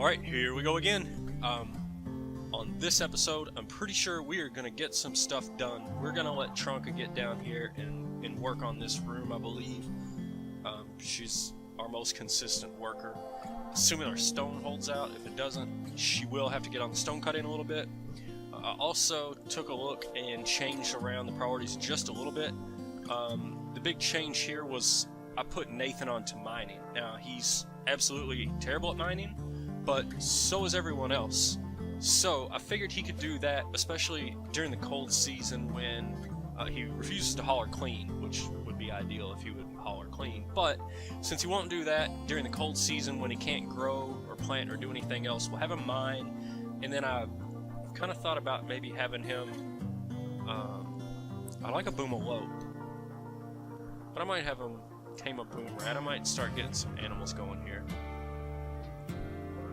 Alright, here we go again. On this episode, I'm pretty sure we are going to get some stuff done. We're going to let Trunka get down here and work on this room, I believe. She's our most consistent worker. Assuming our stone holds out. If it doesn't, she will have to get on the stone cutting a little bit. I also took a look and changed around the priorities just a little bit. The big change here was I put Nathan onto mining. Now, he's absolutely terrible at mining, but so is everyone else. So I figured he could do that, especially during the cold season when he refuses to haul or clean, which would be ideal if he would haul or clean. But since he won't do that during the cold season when he can't grow or plant or do anything else, we'll have him mine. And then I kind of thought about maybe having him, I like a boomalope, but I might have him tame a boom rat. I might start getting some animals going here.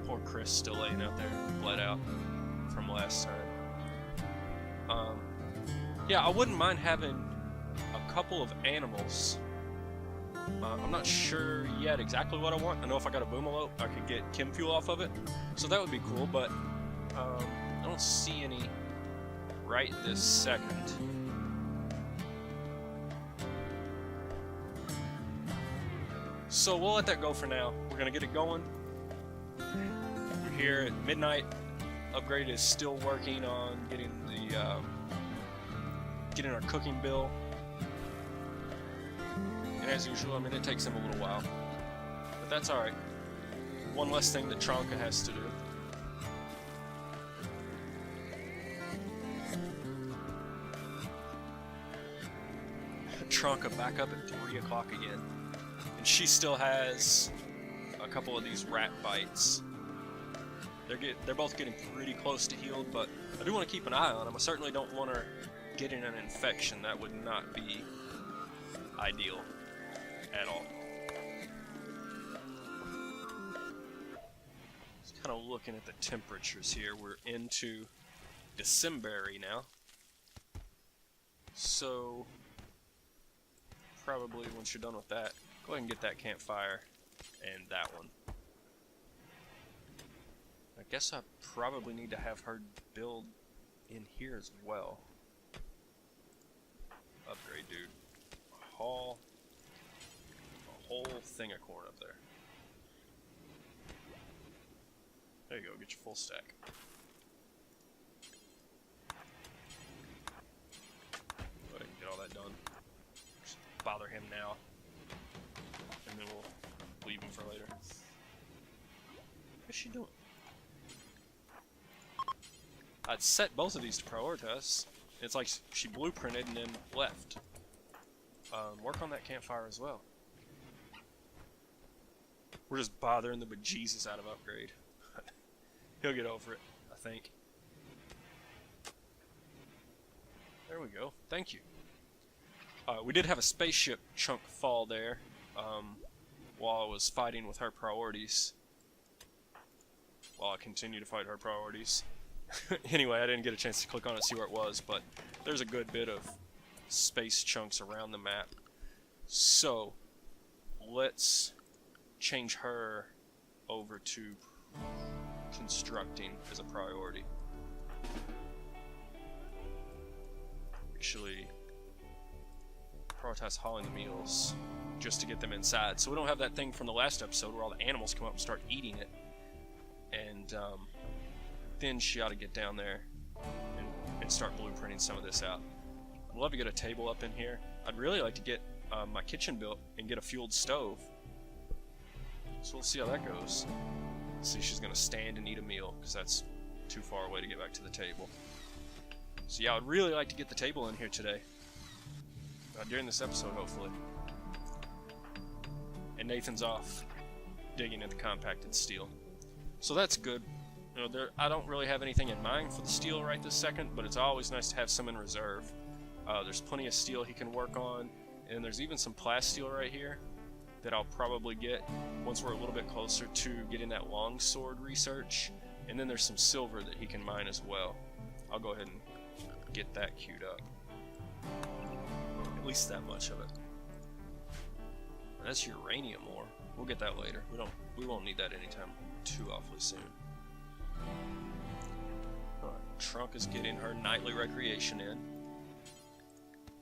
Poor Chris still laying out there, bled out from last time. Yeah, I wouldn't mind having a couple of animals. I'm not sure yet exactly what I want. I know if I got a boomalope, I could get chem fuel off of it, so that would be cool, but I don't see any right this second. So we'll let that go for now. We're gonna get it going. We're here at midnight. Upgrade is still working on getting the getting our cooking bill. And as usual, I mean, it takes him a little while, but that's all right. One less thing that Trunka has to do. Trunka back up at 3 o'clock again. And she still has a couple of these rat bites. They're both getting pretty close to healed, but I do want to keep an eye on them. I certainly don't want her getting an infection. That would not be ideal at all. Just kind of looking at the temperatures here. We're into December now. So probably once you're done with that, go ahead and get that campfire and that one. I guess I probably need to have her build in here as well. Upgrade, dude. Haul a whole thing of corn up there. There you go, get your full stack. Go ahead and get all that done. Just bother him now. And then we'll leave him for later. What's she doing? I'd set both of these to prioritize. It's like she blueprinted and then left. Work on that campfire as well. We're just bothering the bejesus out of Upgrade. He'll get over it, I think. There we go. Thank you. We did have a spaceship chunk fall there while I was fighting with her priorities. While I continue to fight her priorities. Anyway, I didn't get a chance to click on it and see where it was, but there's a good bit of space chunks around the map. So, let's change her over to constructing as a priority. Actually, prioritize hauling the meals just to get them inside, so we don't have that thing from the last episode where all the animals come up and start eating it. And then she ought to get down there and start blueprinting some of this out. I'd love to get a table up in here. I'd really like to get my kitchen built and get a fueled stove. So we'll see how that goes. See, she's going to stand and eat a meal because that's too far away to get back to the table. So yeah, I'd really like to get the table in here today. During this episode, hopefully. And Nathan's off digging at the compacted steel. So that's good. You know, I don't really have anything in mind for the steel right this second, but it's always nice to have some in reserve. There's plenty of steel he can work on, and there's even some plasteel right here that I'll probably get once we're a little bit closer to getting that longsword research. And then there's some silver that he can mine as well. I'll go ahead and get that queued up. At least that much of it. That's uranium ore. We'll get that later. We won't need that anytime too awfully soon. Alright, Trunk is getting her nightly recreation in.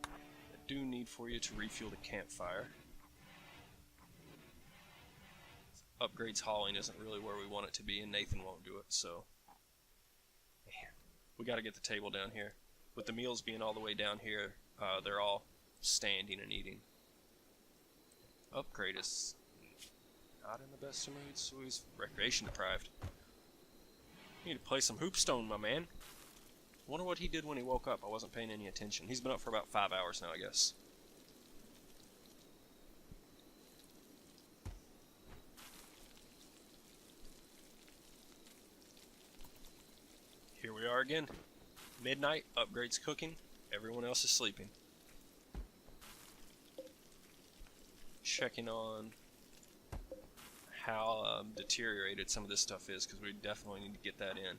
I do need for you to refuel the campfire. Upgrades hauling isn't really where we want it to be, and Nathan won't do it, so... Man, we gotta get the table down here. With the meals being all the way down here, they're all standing and eating. Upgrade is not in the best of moods, so he's recreation deprived. You need to play some hoopstone, my man. Wonder what he did when he woke up. I wasn't paying any attention. He's been up for about 5 hours now, I guess. Here we are again. Midnight, Upgrade's cooking, everyone else is sleeping. Checking on how deteriorated some of this stuff is, because we definitely need to get that in.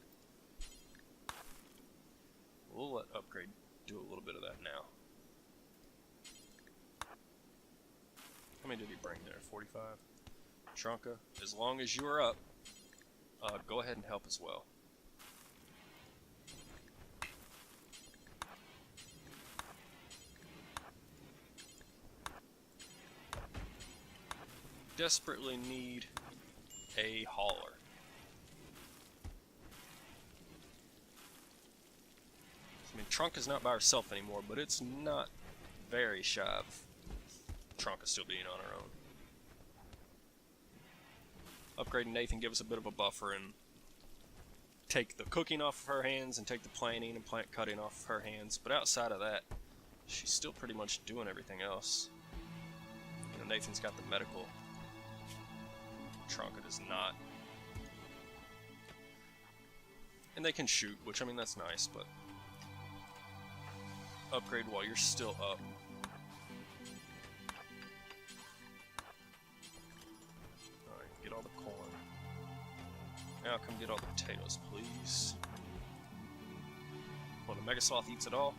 We'll let Upgrade do a little bit of that now. How many did he bring there? 45? Trunka, as long as you are up, go ahead and help as well. Desperately need a hauler. I mean, Trunk is not by herself anymore, but it's not very shy of Trunk is still being on her own. Upgrading Nathan give us a bit of a buffer and take the cooking off of her hands and take the planting and plant cutting off of her hands, but outside of that, she's still pretty much doing everything else. You know, Nathan's got the medical. Trunka does not. And they can shoot, which, I mean, that's nice, but... Upgrade while you're still up. Alright, get all the corn. Now come get all the potatoes, please. Well, the Mega Sloth eats it all.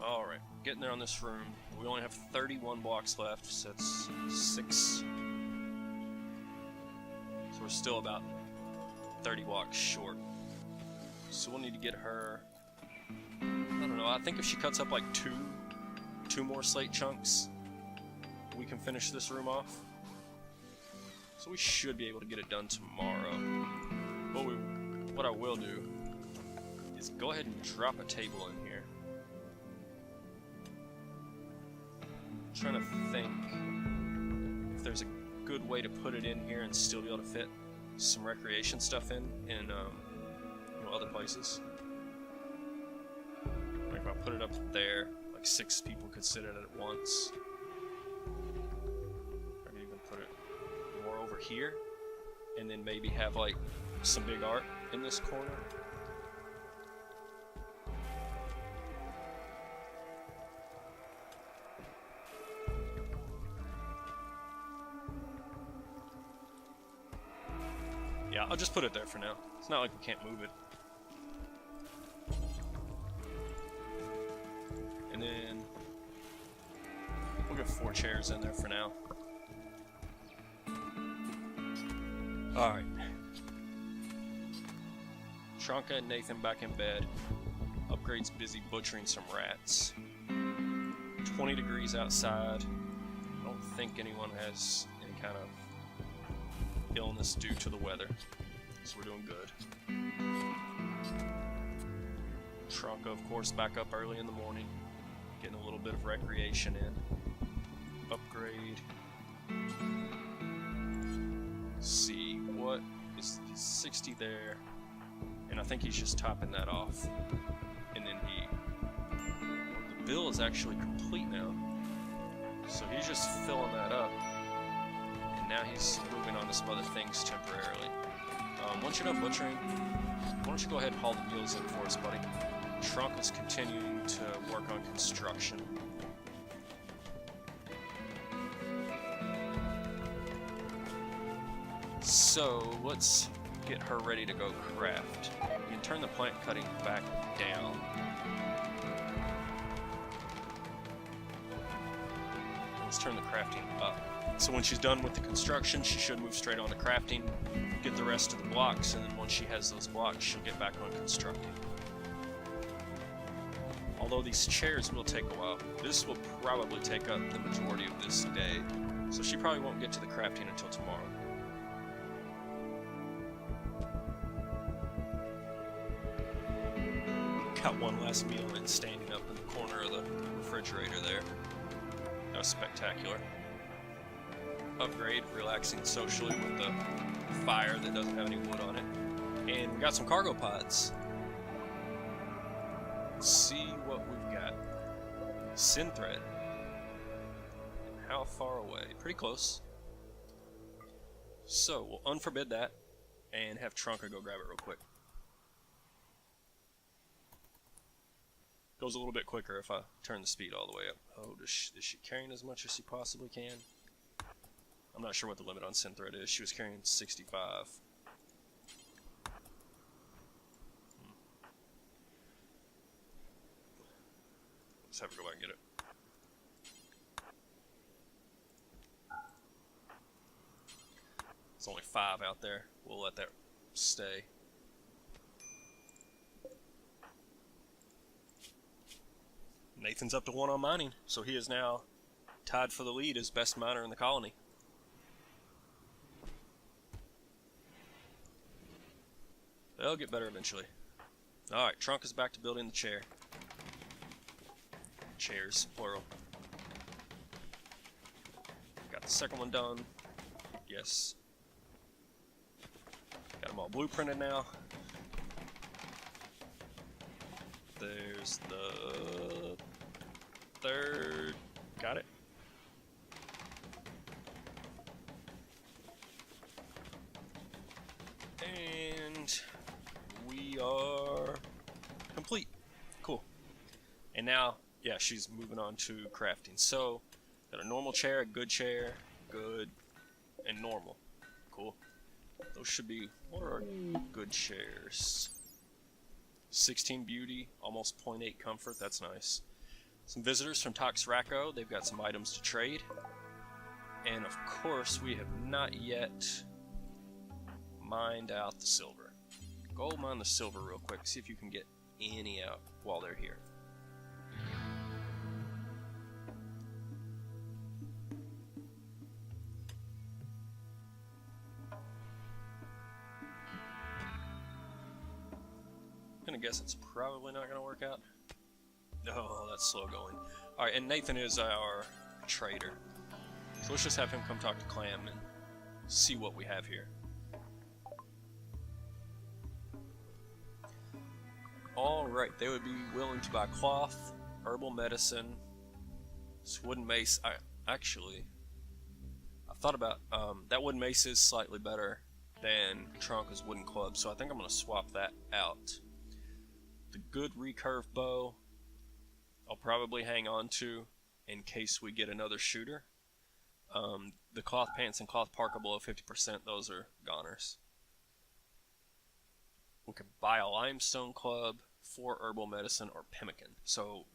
Alright, getting there on this room. We only have 31 blocks left, so that's 6. So we're still about 30 blocks short. So we'll need to get her... I don't know, I think if she cuts up like two more slate chunks, we can finish this room off. So we should be able to get it done tomorrow. What I will do is go ahead and drop a table in here. Trying to think if there's a good way to put it in here and still be able to fit some recreation stuff in you know, other places. Like if I put it up there, like 6 people could sit in it at once. I could even put it more over here, and then maybe have like some big art in this corner. Yeah, I'll just put it there for now. It's not like we can't move it. And then we'll get 4 chairs in there for now. Alright. Trunka and Nathan back in bed. Upgrade's busy butchering some rats. 20 degrees outside. I don't think anyone has any kind of illness due to the weather, so we're doing good. Trunka, of course, back up early in the morning, getting a little bit of recreation in. Upgrade. Let's see, what is 60 there, and I think he's just topping that off, and then the bill is actually complete now, so he's just filling that up. Now he's moving on to some other things temporarily. Once you're done butchering, why don't you go ahead and haul the mules in for us, buddy? Trunk is continuing to work on construction. So let's get her ready to go craft. You can turn the plant cutting back down. let's turn the crafting up. So when she's done with the construction, she should move straight on to crafting, get the rest of the blocks, and then once she has those blocks, she'll get back on constructing. Although these chairs will take a while. This will probably take up the majority of this day, so she probably won't get to the crafting until tomorrow. Got one last meal in standing up in the corner of the refrigerator there. That was spectacular. Upgrade, relaxing socially with the fire that doesn't have any wood on it. And we got some cargo pods. Let's see what we've got. Synthread. How far away? Pretty close. So, we'll unforbid that and have Trunka go grab it real quick. Goes a little bit quicker if I turn the speed all the way up. Oh, is she carrying as much as she possibly can? I'm not sure what the limit on synthread is. She was carrying 65. Let's have her go back and get it. It's only 5 out there. We'll let that stay. Nathan's up to 1 on mining, so he is now tied for the lead as best miner in the colony. They'll get better eventually. Alright, Trunk is back to building the chair. Chairs, plural. Got the second one done. Yes. Got them all blueprinted now. There's the third. Got it. And we are complete. Cool. And now, yeah, she's moving on to crafting. So, got a normal chair, a good chair, good, and normal. Cool. Those should be, what are our good chairs? 16 beauty, almost 0.8 comfort, that's nice. Some visitors from Toxraco, they've got some items to trade. And of course, we have not yet mined out the silver. Go mine the silver real quick, see if you can get any out while they're here. I'm gonna guess it's probably not gonna work out. Oh, that's slow going. Alright, and Nathan is our trader. So let's just have him come talk to Clam and see what we have here. Alright, they would be willing to buy cloth, herbal medicine, this wooden mace. I thought about, that wooden mace is slightly better than Trunka's wooden club, so I think I'm going to swap that out. The good recurve bow, I'll probably hang on to in case we get another shooter. The cloth pants and cloth parka below 50%, those are goners. We could buy a limestone club, 4 herbal medicine, or pemmican. So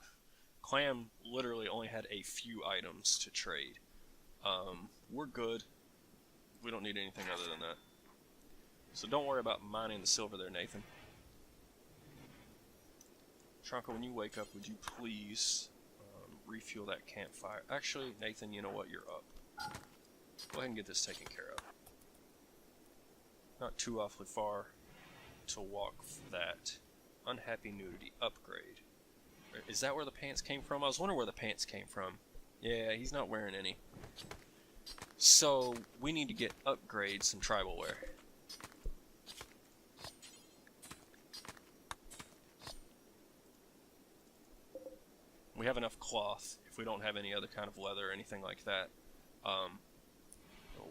Clam literally only had a few items to trade. We're good. We don't need anything other than that. So don't worry about mining the silver there, Nathan. Trunka, when you wake up, would you please refuel that campfire? Actually, Nathan, you know what? You're up. Go ahead and get this taken care of. Not too awfully far to walk for that. Unhappy nudity upgrade. Is that where the pants came from? I was wondering where the pants came from. Yeah, he's not wearing any. So we need to get upgrade some tribal wear. We have enough cloth. If we don't have any other kind of leather or anything like that,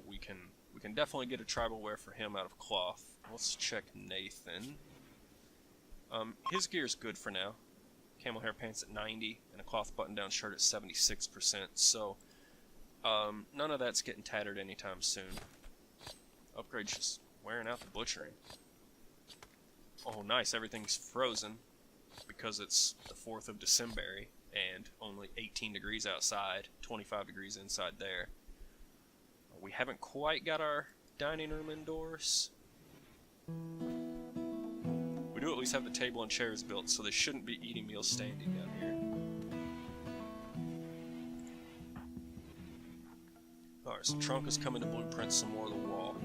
we can definitely get a tribal wear for him out of cloth. Let's check Nathan. His gear's good for now. Camel hair pants at 90 and a cloth button-down shirt at 76%. So none of that's getting tattered anytime soon. Upgrade's just wearing out the butchering. Oh, nice! Everything's frozen because it's the 4th of December. and only 18 degrees outside, 25 degrees inside there. We haven't quite got our dining room indoors. We do at least have the table and chairs built, so they shouldn't be eating meals standing down here. Alright, so Trunk is coming to blueprint some more of the wall.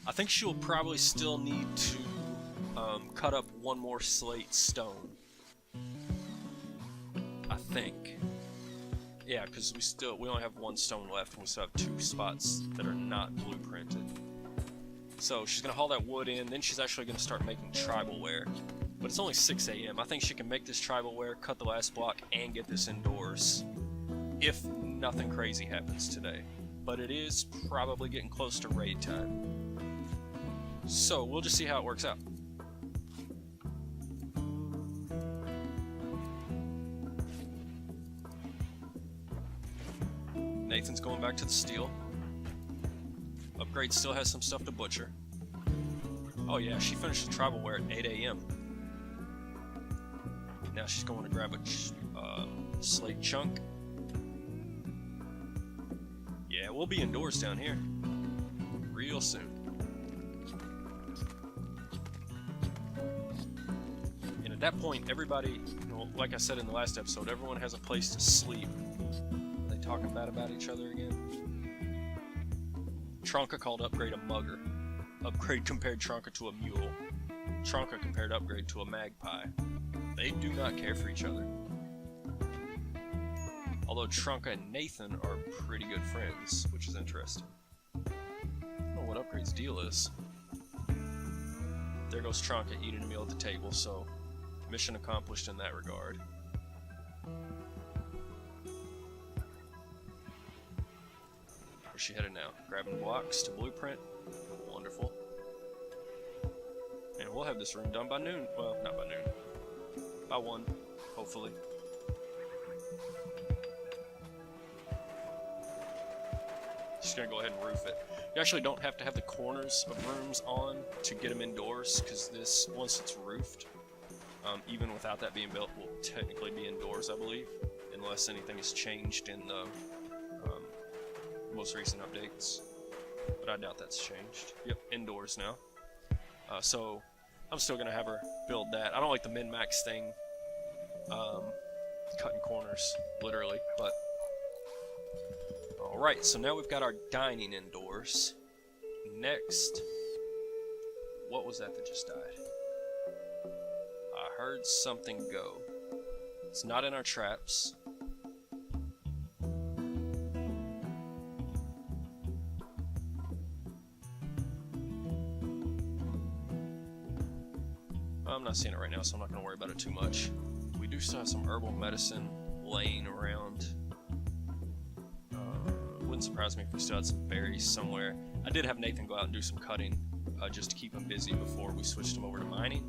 I think she'll probably still need to cut up one more slate stone. I think. Yeah, because we only have one stone left, and we still have 2 spots that are not blueprinted. So she's gonna haul that wood in, then she's actually gonna start making tribalware. But it's only 6 a.m. I think she can make this tribalware, cut the last block, and get this indoors, if nothing crazy happens today. But it is probably getting close to raid time. So we'll just see how it works out. Nathan's going back to the steel. Upgrade still has some stuff to butcher. Oh yeah, she finished the tribalware at 8 a.m. Now she's going to grab a slate chunk. Yeah, we'll be indoors down here real soon. And at that point, everybody, like I said in the last episode, everyone has a place to sleep. Are they talking bad about each other again? Tronka called Upgrade a mugger. Upgrade compared Tronka to a mule. Tronka compared Upgrade to a magpie. They do not care for each other. Although Tronka and Nathan are pretty good friends, which is interesting. I don't know what Upgrade's deal is. There goes Tronka eating a meal at the table, so mission accomplished in that regard. Where's she headed now? Grabbing blocks to blueprint. Wonderful. And we'll have this room done by noon. Well, not by noon. By 1, hopefully. Just gonna go ahead and roof it. You actually don't have to have the corners of rooms on to get them indoors, because this, once it's roofed, even without that being built, will technically be indoors, I believe, unless anything has changed in the most recent updates. But I doubt that's changed. Yep, indoors now. So I'm still gonna have her build that. I don't like the min-max thing, cutting corners, literally, but alright, so now we've got our dining indoors. Next, what was that just died? I heard something go. It's not in our traps. I'm not seeing it right now, so I'm not going to worry about it too much. We do still have some herbal medicine laying around. Wouldn't surprise me if we still had some berries somewhere. I did have Nathan go out and do some cutting, just to keep him busy before we switched him over to mining.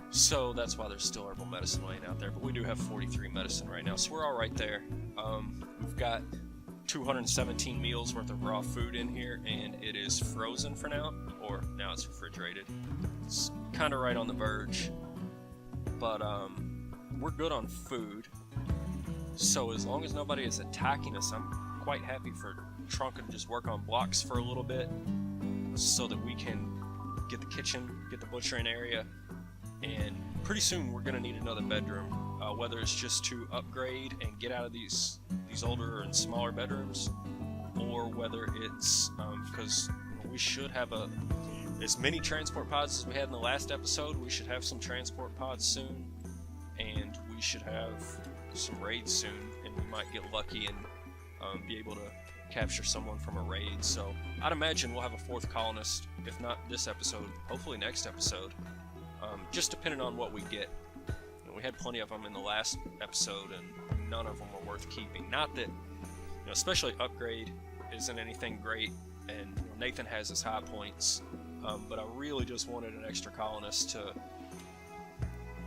So that's why there's still herbal medicine laying out there, but we do have 43 medicine right now, so we're all right there. We've got 217 meals worth of raw food in here, and it is frozen for now, or now it's refrigerated. It's kind of right on the verge, but we're good on food. So as long as nobody is attacking us, I'm quite happy for Tronka to just work on blocks for a little bit, so that we can get the kitchen, get the butchering area, and pretty soon we're going to need another bedroom, whether it's just to upgrade and get out of these older and smaller bedrooms, or whether it's because we should have as many transport pods as we had in the last episode. We should have some transport pods soon, and we should have some raids soon, and we might get lucky and be able to capture someone from a raid. So I'd imagine we'll have a 4th colonist, if not this episode, hopefully next episode, just depending on what we get. We had plenty of them in the last episode, and none of them were worth keeping. Not that, especially Upgrade isn't anything great, and Nathan has his high points, but I really just wanted an extra colonist to.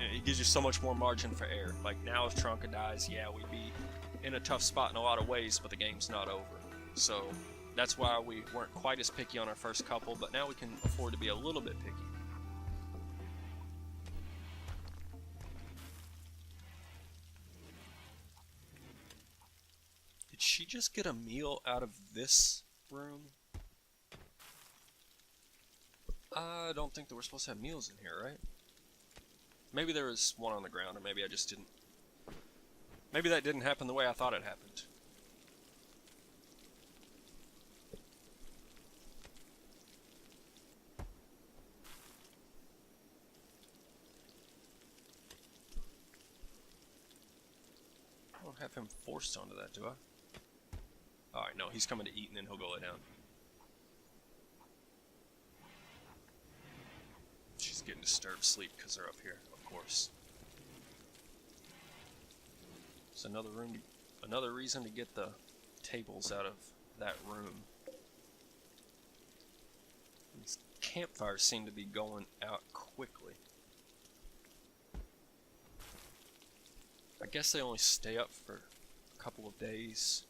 It gives you so much more margin for error. Like now, if Tronka dies, yeah, we'd be in a tough spot in a lot of ways, but the game's not over. So That's why we weren't quite as picky on our first couple, but now we can afford to be a little bit picky. Did she just get a meal out of this room? I don't think that we're supposed to have meals in here, right? Maybe there was one on the ground, or maybe I just didn't... Maybe that didn't happen the way I thought it happened. I don't have him forced onto that, do I? Alright, no, he's coming to eat and then he'll go lay down. She's getting disturbed sleep because they're up here, of course. It's another room, another reason to get the tables out of that room. These campfires seem to be going out quickly. I guess they only stay up for a couple of days.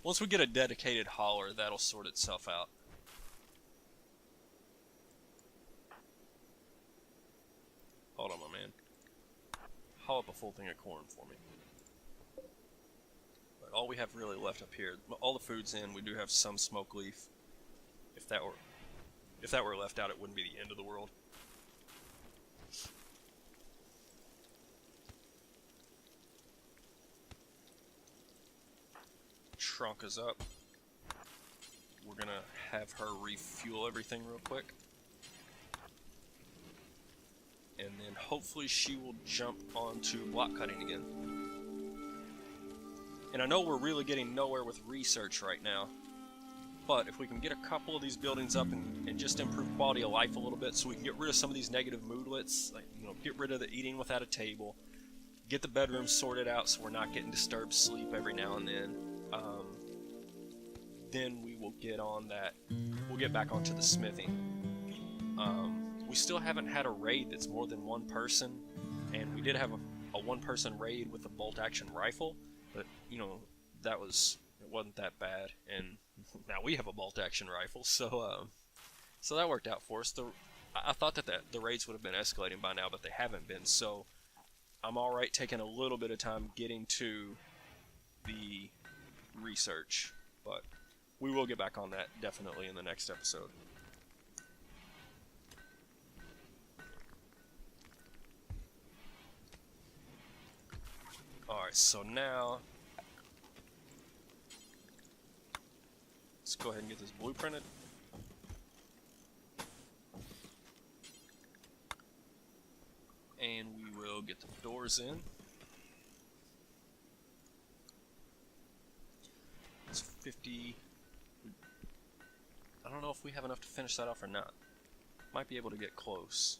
Once we get a dedicated hauler, that'll sort itself out. Hold on, my man. Haul up a full thing of corn for me. But all we have really left up here, all the food's in. We do have some smoke leaf. If that were left out, it wouldn't be the end of the world. Trunk is up. We're gonna have her refuel everything real quick. And then hopefully she will jump onto block cutting again. And I know we're really getting nowhere with research right now, but if we can get a couple of these buildings up and just improve quality of life a little bit so we can get rid of some of these negative moodlets, like, you know, get rid of the eating without a table, get the bedrooms sorted out so we're not getting disturbed sleep every now and then, then we will get on that, we'll get back onto the smithing. We still haven't had a raid that's more than one person, and we did have a one-person raid with a bolt-action rifle, but, you know, it wasn't that bad, and now we have a bolt-action rifle, so that worked out for us. I thought that the raids would have been escalating by now, but they haven't been, so I'm alright taking a little bit of time getting to the research, but we will get back on that definitely in the next episode. Alright, so now let's go ahead and get this blueprinted. And we will get the doors in. It's 50. I don't know if we have enough to finish that off or not. Might be able to get close.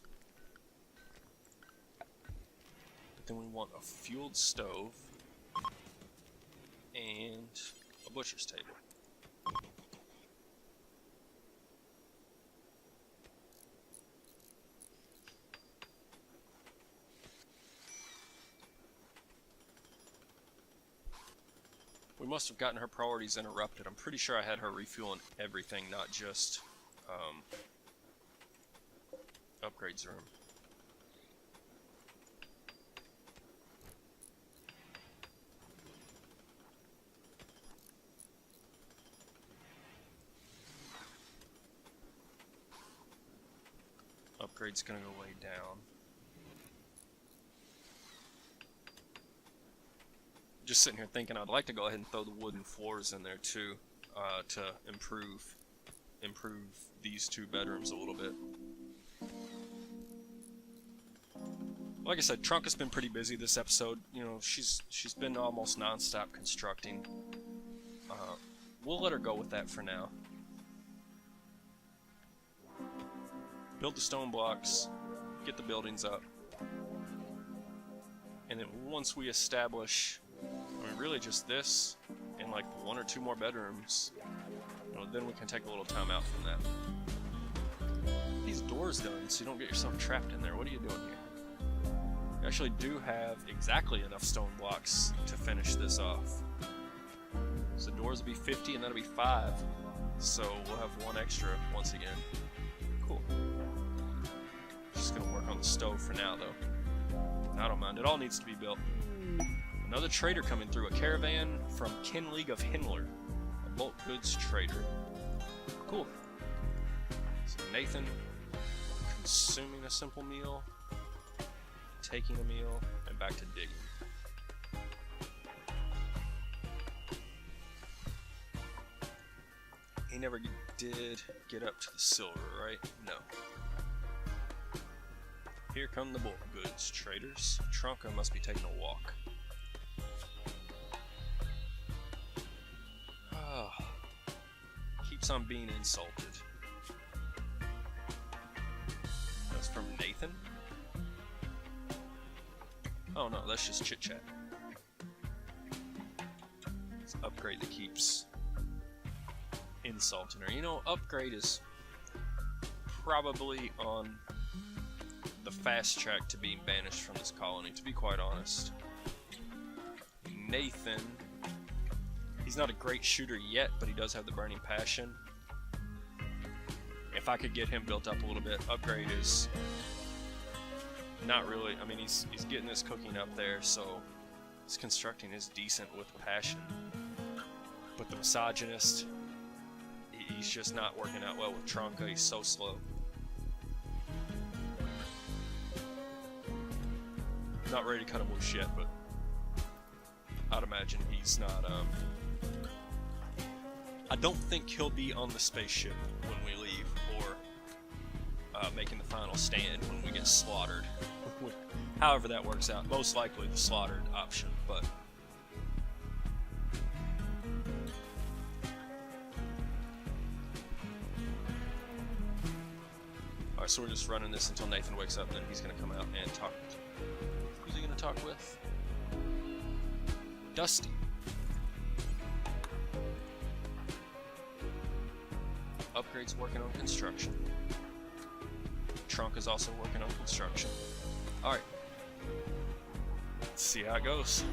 But then we want a fueled stove and a butcher's table. We must have gotten her priorities interrupted. I'm pretty sure I had her refueling everything, not just upgrades room. Upgrade's gonna go way down. Just sitting here thinking I'd like to go ahead and throw the wooden floors in there too, to improve these two bedrooms a little bit. Like I said, Trunk has been pretty busy this episode. You know, she's been almost non-stop constructing. We'll let her go with that for now. Build the stone blocks, get the buildings up, and then once we establish, I mean, really just this and like one or two more bedrooms, you know, then we can take a little time out from that. These doors done so you don't get yourself trapped in there. What are you doing here? You actually do have exactly enough stone blocks to finish this off. So doors will be 50 and that'll be 5. So we'll have 1 extra once again. Cool. Just gonna work on the stove for now though. I don't mind, it all needs to be built. Another trader coming through, a caravan from Kin League of Himmler. A bulk goods trader. Cool. So Nathan consuming a simple meal, taking a meal, and back to digging. He never did get up to the silver, right? No. Here come the bulk goods traders. Trunka must be taking a walk. Oh, keeps on being insulted. That's from Nathan? Oh no, that's just chit chat. It's an upgrade that keeps insulting her. You know, upgrade is probably on the fast track to being banished from this colony, to be quite honest. Nathan, he's not a great shooter yet, but he does have the burning passion. If I could get him built up a little bit, upgrade is not really, I mean, he's getting his cooking up there, so his constructing is decent with passion. But the misogynist, he's just not working out well with Trunka. He's so slow. Not ready to cut him loose yet, but I'd imagine he's not, I don't think he'll be on the spaceship when we leave, or making the final stand when we get slaughtered. However that works out. Most likely the slaughtered option, but alright, so we're just running this until Nathan wakes up, and then he's going to come out and talk. Who's he going to talk with? Dusty. Upgrade's working on construction. Trunk is also working on construction. Alright. Let's see how it goes.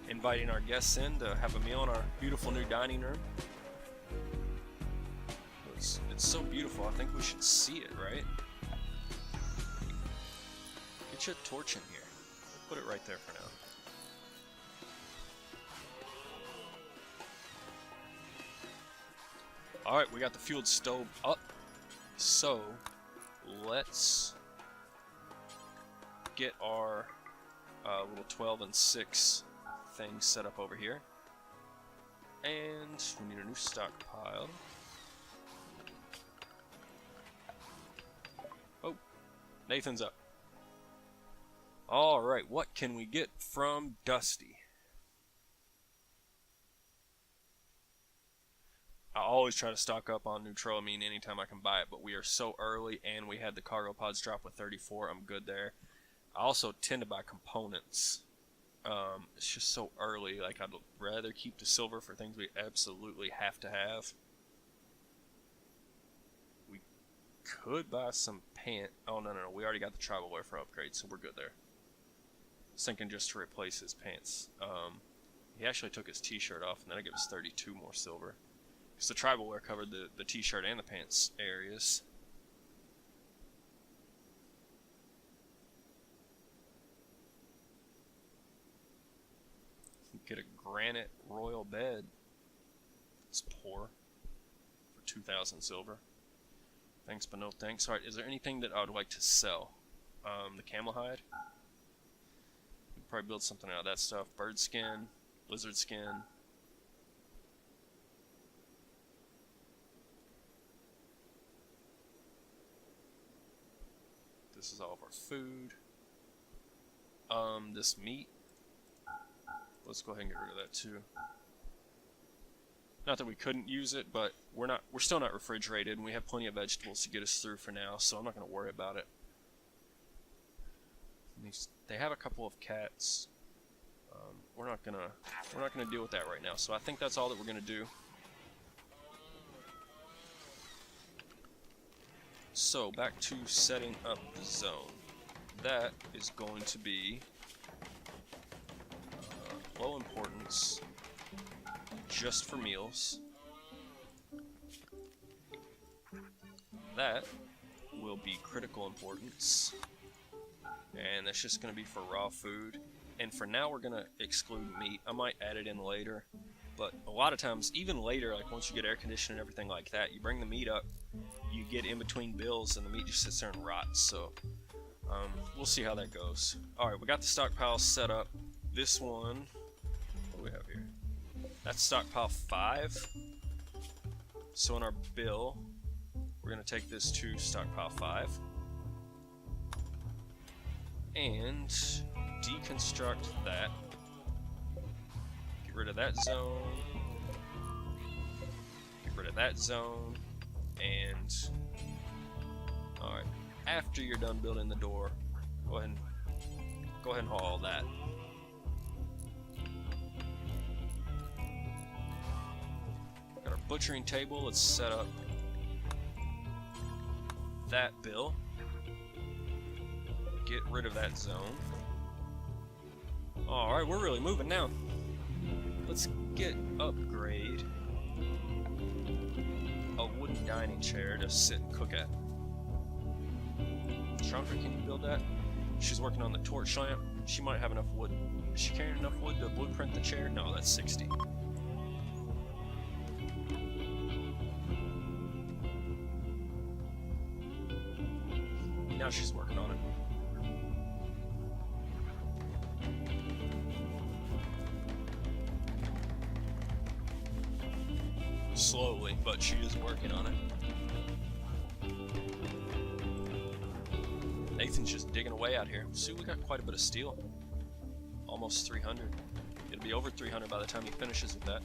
Inviting our guests in to have a meal in our beautiful new dining room. It's so beautiful, I think we should see it, right? Get you a torch in here. Put it right there for now. Alright, we got the fueled stove up. So, let's get our little 12 and 6 thing set up over here. And we need a new stockpile. Oh, Nathan's up. Alright, what can we get from Dusty? I always try to stock up on neutroamine anytime I can buy it, but we are so early and we had the cargo pods drop with 34. I'm good there. I also tend to buy components. It's just so early. Like, I'd rather keep the silver for things we absolutely have to have. We could buy some pant. Oh, no. We already got the tribal wear for upgrade, so we're good there. Thinking just to replace his pants. He actually took his t-shirt off, and then I give us 32 more silver. Because the tribal wear covered the t-shirt and the pants areas. Get a granite royal bed. It's poor. For 2,000 silver. Thanks, but no thanks. Alright, is there anything that I would like to sell? The camel hide. We could probably build something out of that stuff. Bird skin, lizard skin. This is all of our food. This meat. Let's go ahead and get rid of that too. Not that we couldn't use it, but we're still not refrigerated, and we have plenty of vegetables to get us through for now, so I'm not going to worry about it. They have a couple of cats. We're not gonna deal with that right now. So I think that's all that we're gonna do. So back to setting up the zone. That is going to be low importance. just for meals. That will be critical importance. And that's just going to be for raw food. And for now, we're going to exclude meat. I might add it in later. But a lot of times, even later, like once you get air conditioning and everything like that, you bring the meat up, you get in between bills, and the meat just sits there and rots. So we'll see how that goes. Alright, we got the stockpile set up. This one, what do we have here? That's stockpile 5. So in our bill, we're going to take this to stockpile 5. And deconstruct that. Get rid of that zone. Get rid of that zone. And alright, after you're done building the door, go ahead and haul all that. Got our butchering table. Let's set up that bill. Get rid of that zone. Alright, we're really moving now. Let's get upgrade a wooden dining chair to sit and cook at. Trunker, can you build that? She's working on the torch lamp. She might have enough wood. Is she carrying enough wood to blueprint the chair? No, that's 60. Now she's working on it. Slowly, but she is working on it. Nathan's just digging away out here. See, we got quite a bit of steel. Almost 300. It'll be over 300 by the time he finishes with that.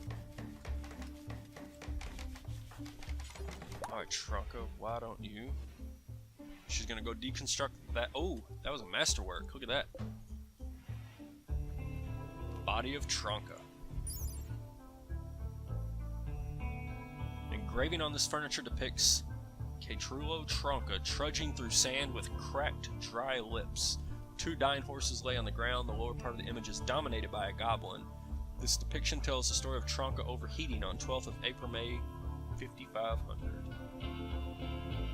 Alright, Trunka, why don't you? She's gonna go deconstruct that. Oh, that was a masterwork. Look at that. Body of Trunka. Engraving on this furniture depicts Caetrulo Trunka trudging through sand with cracked, dry lips. 2 dying horses lay on the ground. The lower part of the image is dominated by a goblin. This depiction tells the story of Trunka overheating on 12th of April, May 5500.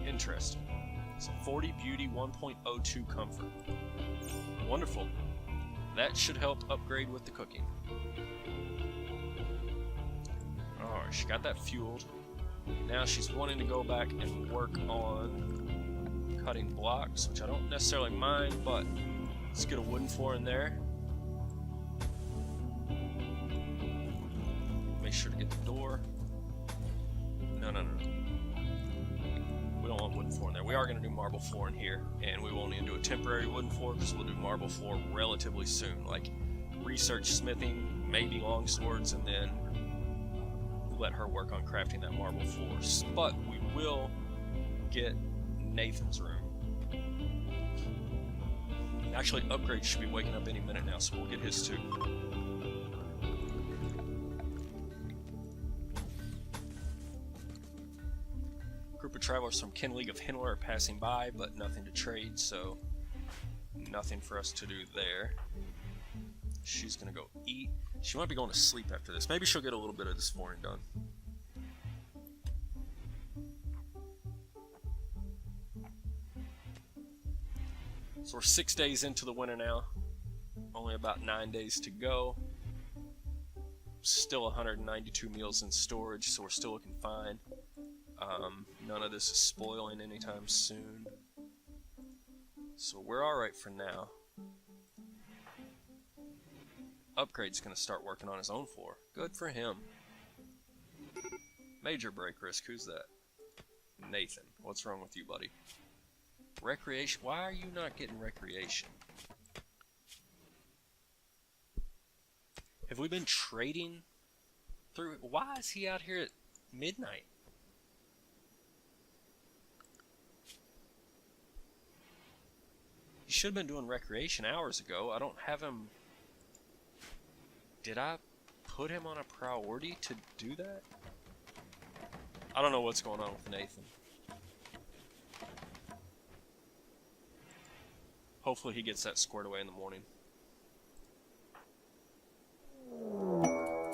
Interesting. So 40 beauty, 1.02 comfort. Wonderful. That should help upgrade with the cooking. Alright, she got that fueled. Now she's wanting to go back and work on cutting blocks, which I don't necessarily mind, but let's get a wooden floor in there. Make sure to get the door. No. We don't want wooden floor in there. We are going to do marble floor in here, and we won't even do a temporary wooden floor because we'll do marble floor relatively soon. Like research smithing, maybe long swords, and then let her work on crafting that marble floor. But we will get Nathan's room. Actually, Upgrade should be waking up any minute now, so we'll get his too. Group of travelers from Kin League of Himmler are passing by, but nothing to trade, so nothing for us to do there. She's gonna go eat. She might be going to sleep after this. Maybe she'll get a little bit of this flooring done. So we're 6 days into the winter now. Only about 9 days to go. Still 192 meals in storage, so we're still looking fine. None of this is spoiling anytime soon. So we're alright for now. Upgrade's gonna start working on his own floor. Good for him. Major break risk. Who's that? Nathan. What's wrong with you, buddy? Recreation. Why are you not getting recreation? Have we been trading through? Why is he out here at midnight? He should have been doing recreation hours ago. I don't have him. Did I put him on a priority to do that? I don't know what's going on with Nathan. Hopefully he gets that squared away in the morning.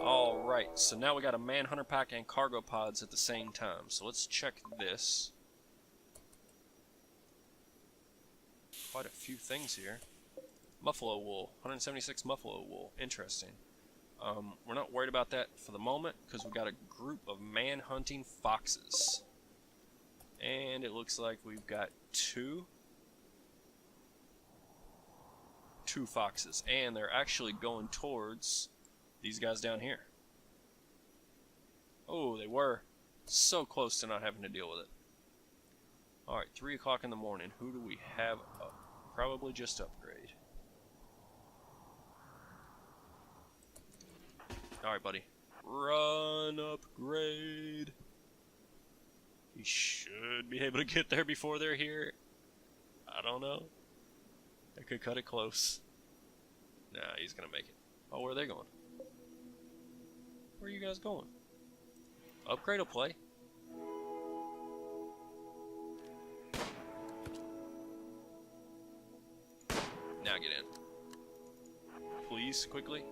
Alright, so now we got a manhunter pack and cargo pods at the same time. So let's check this. Quite a few things here. Buffalo wool, 176 buffalo wool. Interesting. We're not worried about that for the moment because we've got a group of man-hunting foxes. And it looks like we've got two foxes. And they're actually going towards these guys down here. Oh, they were so close to not having to deal with it. Alright, 3 o'clock in the morning. Who do we have up? Probably just upgrade. Alright, buddy. Run, upgrade. He should be able to get there before they're here. I don't know. I could cut it close. Nah, he's gonna make it. Oh, where are they going? Where are you guys going? Upgrade will play. Now get in. Please, quickly.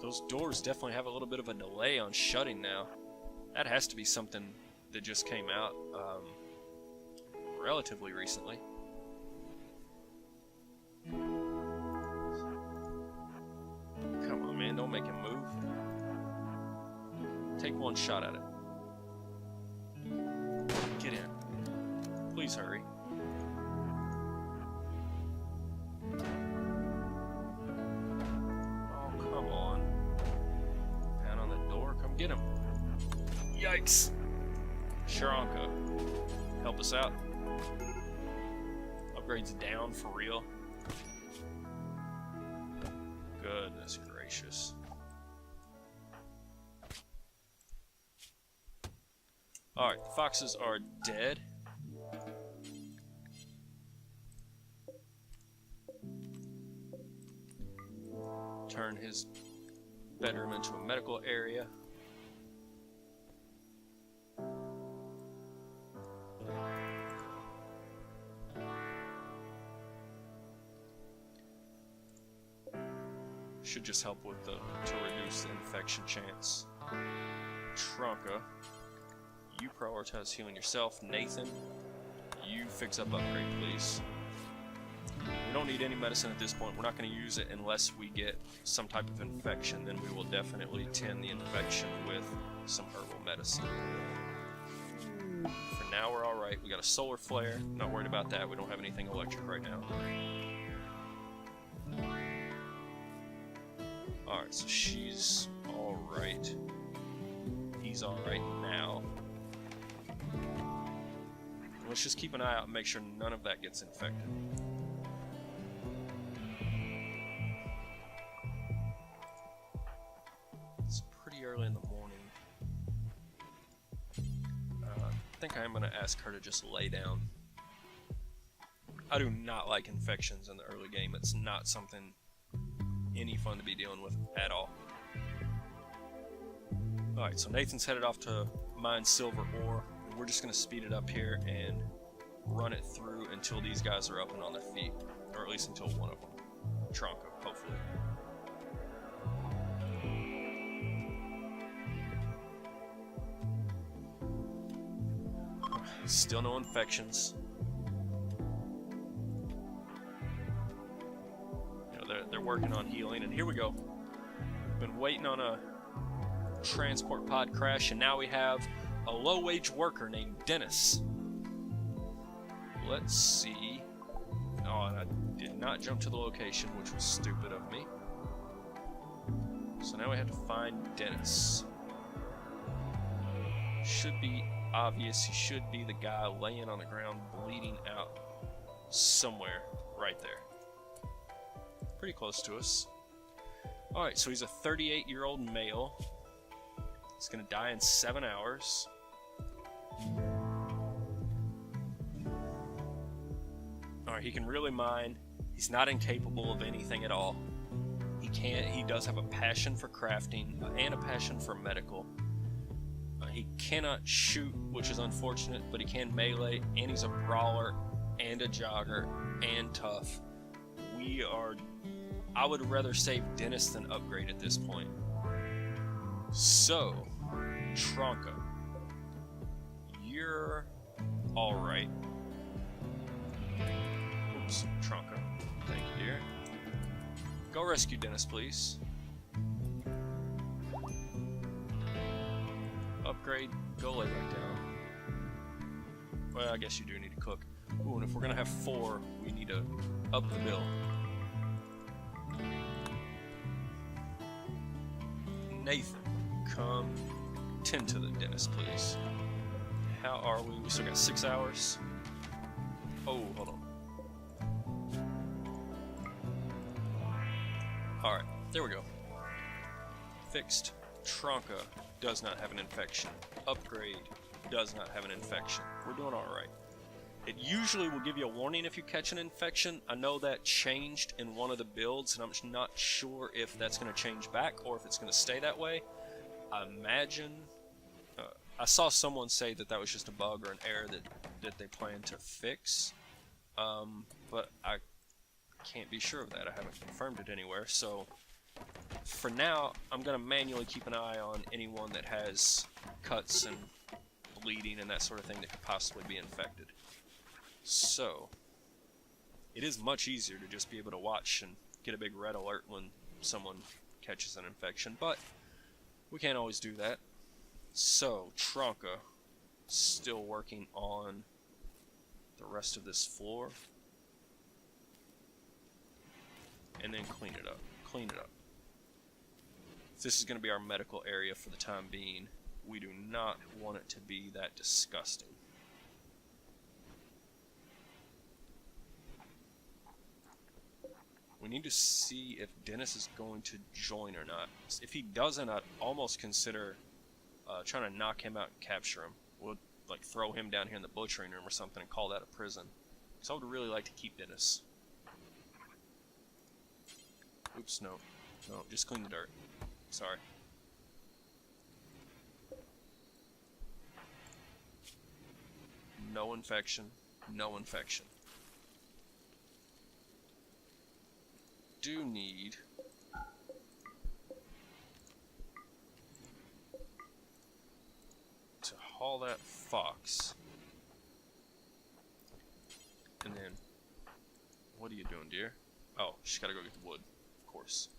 Those doors definitely have a little bit of a delay on shutting now. That has to be something that just came out relatively recently. Come on, man, don't make him move. Take one shot at it. Get in. Please hurry. Get him. Yikes. Sharonka, help us out. Upgrades down for real. Goodness gracious. Alright, the foxes are dead. Turn his bedroom into a medical area. Should just help with to reduce the infection chance. Tronka, you prioritize healing yourself. Nathan, you fix up upgrade, please. We don't need any medicine at this point. We're not going to use it unless we get some type of infection. Then we will definitely tend the infection with some herbal medicine. For now, we're alright. We got a solar flare. Not worried about that. We don't have anything electric right now. Alright, so she's alright. He's alright now. Let's just keep an eye out and make sure none of that gets infected. It's pretty early in the morning. I think I am going to ask her to just lay down. I do not like infections in the early game. It's not something any fun to be dealing with at all. Alright, so Nathan's headed off to mine silver ore. We're just going to speed it up here and run it through until these guys are up and on their feet. Or at least until one of them. Tronka, hopefully. Still no infections. They're working on healing, and here we go. Been waiting on a transport pod crash, and now we have a low-wage worker named Dennis. Let's see. Oh, and I did not jump to the location, which was stupid of me. So now we have to find Dennis. Should be obvious. He should be the guy laying on the ground bleeding out somewhere right there. Pretty close to us. Alright, so he's a 38-year-old male. He's gonna die in 7 hours. Alright, he can really mine. He's not incapable of anything at all. He does have a passion for crafting and a passion for medical. He cannot shoot, which is unfortunate, but he can melee, and he's a brawler, and a jogger, and tough. We are I would rather save Dennis than upgrade at this point. So, Tronka, you're alright. Oops, Tronka. Thank you, dear. Go rescue Dennis, please. Upgrade, go lay back down. Well, I guess you do need to cook. Ooh, and if we're gonna have 4, we need to up the bill. Nathan, come tend to the dentist, please. How are we? We still got 6 hours. Oh, hold on. Alright, there we go. Fixed. Tronka does not have an infection. Upgrade does not have an infection. We're doing alright. It usually will give you a warning if you catch an infection. I know that changed in one of the builds, and I'm not sure if that's going to change back or if it's going to stay that way. I imagine... I saw someone say that that was just a bug or an error that they plan to fix. But I can't be sure of that. I haven't confirmed it anywhere. So for now, I'm going to manually keep an eye on anyone that has cuts and bleeding and that sort of thing that could possibly be infected. So, it is much easier to just be able to watch and get a big red alert when someone catches an infection, but we can't always do that. So, Tronka, still working on the rest of this floor. And then clean it up. Clean it up. This is going to be our medical area for the time being. We do not want it to be that disgusting. We need to see if Dennis is going to join or not. If he doesn't, I'd almost consider trying to knock him out and capture him. We'll like throw him down here in the butchering room or something and call that a prison. Because I would really like to keep Dennis. Oops, no. No, just clean the dirt. Sorry. No infection. No infection. Do need to haul that fox, and then what are you doing, dear? Oh, she's gotta go get the wood, of course.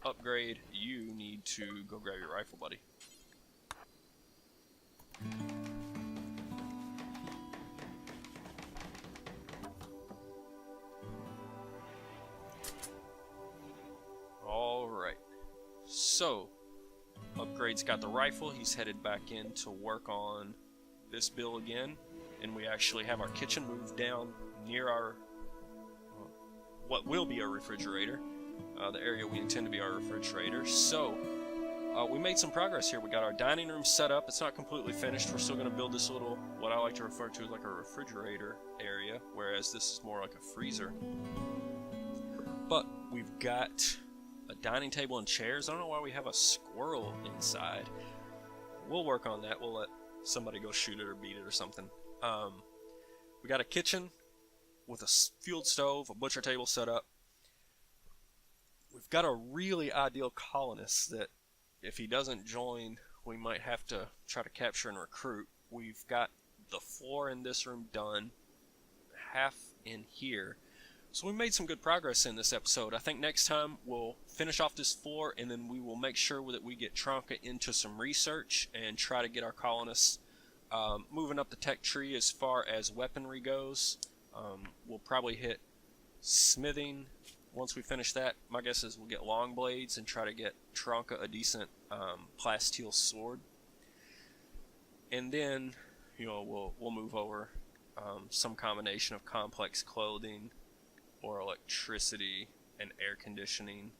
Upgrade, you need to go grab your rifle, buddy. So, Upgrade's got the rifle. He's headed back in to work on this bill again. And we actually have our kitchen moved down near our, what will be our refrigerator. The area we intend to be our refrigerator. So, we made some progress here. We got our dining room set up. It's not completely finished. We're still going to build this little, what I like to refer to as like a refrigerator area. Whereas this is more like a freezer. But we've got a dining table and chairs. I don't know why we have a squirrel inside. We'll work on that. We'll let somebody go shoot it or beat it or something. We got a kitchen with a fueled stove, a butcher table set up. We've got a really ideal colonist that if he doesn't join, we might have to try to capture and recruit. We've got the floor in this room done, half in here. So we made some good progress in this episode. I think next time we'll finish off this floor and then we will make sure that we get Tronka into some research and try to get our colonists moving up the tech tree as far as weaponry goes. We'll probably hit smithing once we finish that. My guess is we'll get long blades and try to get Tronka a decent plasteel sword. And then, you know, we'll move over some combination of complex clothing or electricity and air conditioning.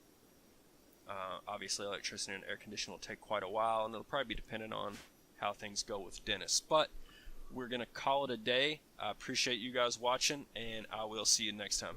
Obviously electricity and air conditioning will take quite a while, and it'll probably be dependent on how things go with Dennis. But we're going to call it a day. I appreciate you guys watching, and I will see you next time.